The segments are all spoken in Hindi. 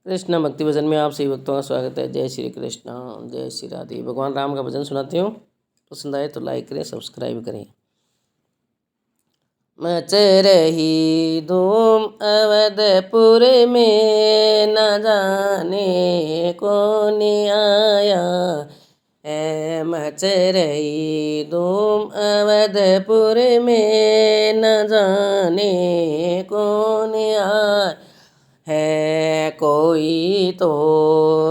कृष्ण भक्ति भजन में आप सभी भक्तों का स्वागत है। जय श्री कृष्ण, जय श्री राधे। भगवान राम का भजन सुनाती हूँ, पसंद आए तो लाइक करें, सब्सक्राइब करें। मच रही धूम अवधपुर में, न जाने कौन आया है। मच रही धूम अवधपुर में, न जाने कौन आया है। कोई तो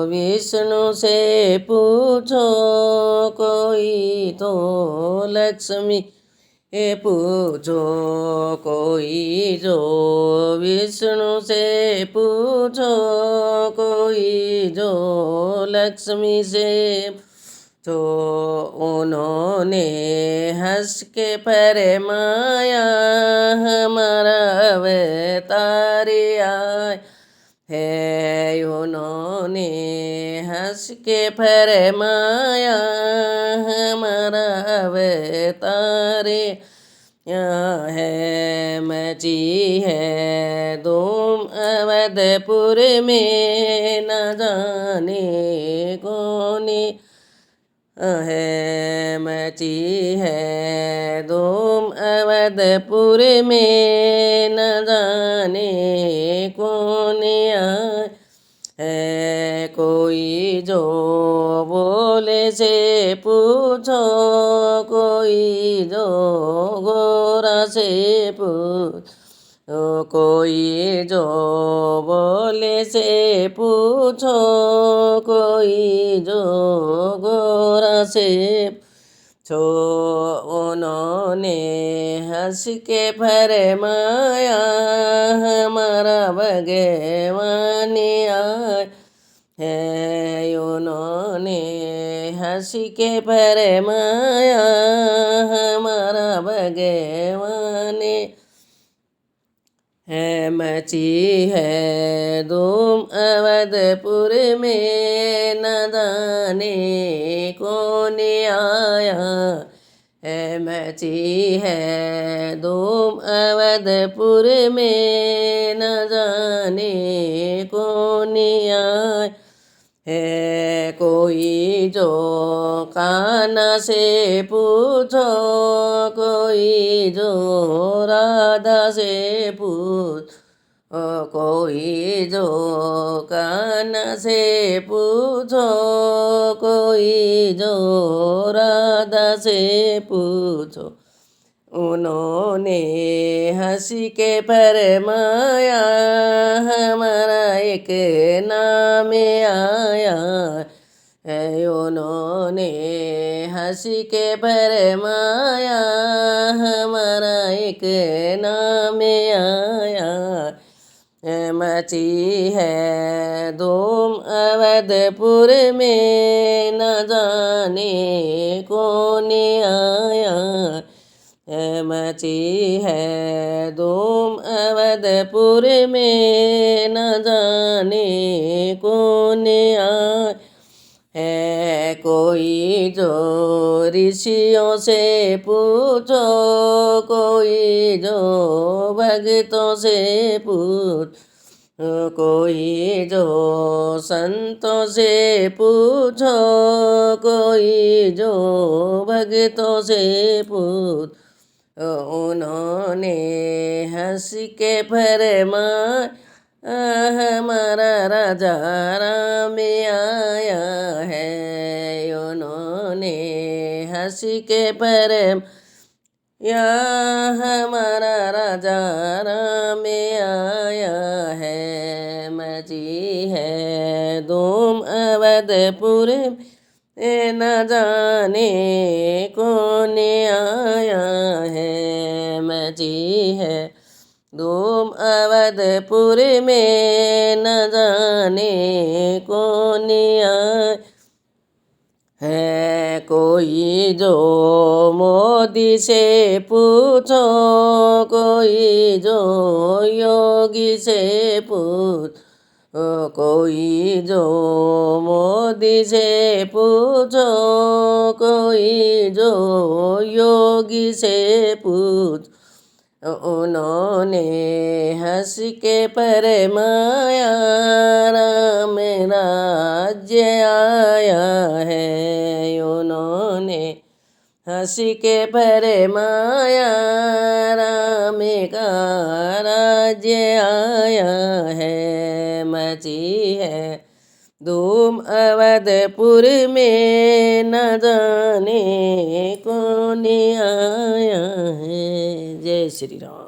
विष्णु से पूछो, कोई तो लक्ष्मी से पूछो, कोई जो विष्णु से पूछो, कोई जो लक्ष्मी से। तो उन्होंने हंस के फरमाया, हमारा अवतार आया है। उन्होंने हंस के फरमाया, हमारा अवतार है। मची है धूम अवधपुर में, न जाने कौन है। मची है धूम अवधपुर में, न जाने कौन आया है। कोई जो बोले से पूछो, कोई जो गोरा से पूछो, कोई जो बोले से पूछो, कोई जो गोरा से छो। उन्होंने हंस के फरमाया, हमारा भगवान आया है। उन्होंने हंस के फरमाया, हमारा भगवान है। मची है धूम अवधपुर में, न जाने कौन आया है। मची है धूम अवधपुर में, न जाने कौन आया है। कोई जो कान्हा से पूछो, कोई जो राधा से पूछो, कोई जो कान्हा से पूछो, कोई जो राधा से पूछो। उन्होंने हंसी के फरमाया, हमारा एक नाम आया है। उन्होंने हंसी के फरमाया, हमारा एक नाम आया है। मची है धूम अवधपुर में, न जाने कौन आया है। मची है धूम अवधपुर में, न जाने कौन आया है। कोई जो ऋषियों से पूछो, कोई जो भक्तों से पूछो, कोई जो संतों से पूछो, कोई जो भक्तों से पूछो। उन्होंने हंस के फरमाया, हमारा राजा राम आया है। उन्होंने हंस के फरमाया, हमारा राजा राम आया है। मची है धूम अवधपुर में, न जाने कौन आया है। मची है धूम अवधपुर में, न जाने कौन आया है। कोई जो मोदी से पूछो, कोई जो योगी से पूछो, कोई जो मोदी से पूछो, कोई जो योगी से पूछो। उन्होंने हंस के फरमाया, राज्य आया है, उन्होंने हंसी के भरे माया, राम का राज्य आया है। मची है धूम अवधपुर में, न जाने कौन आया है। जय श्री राम।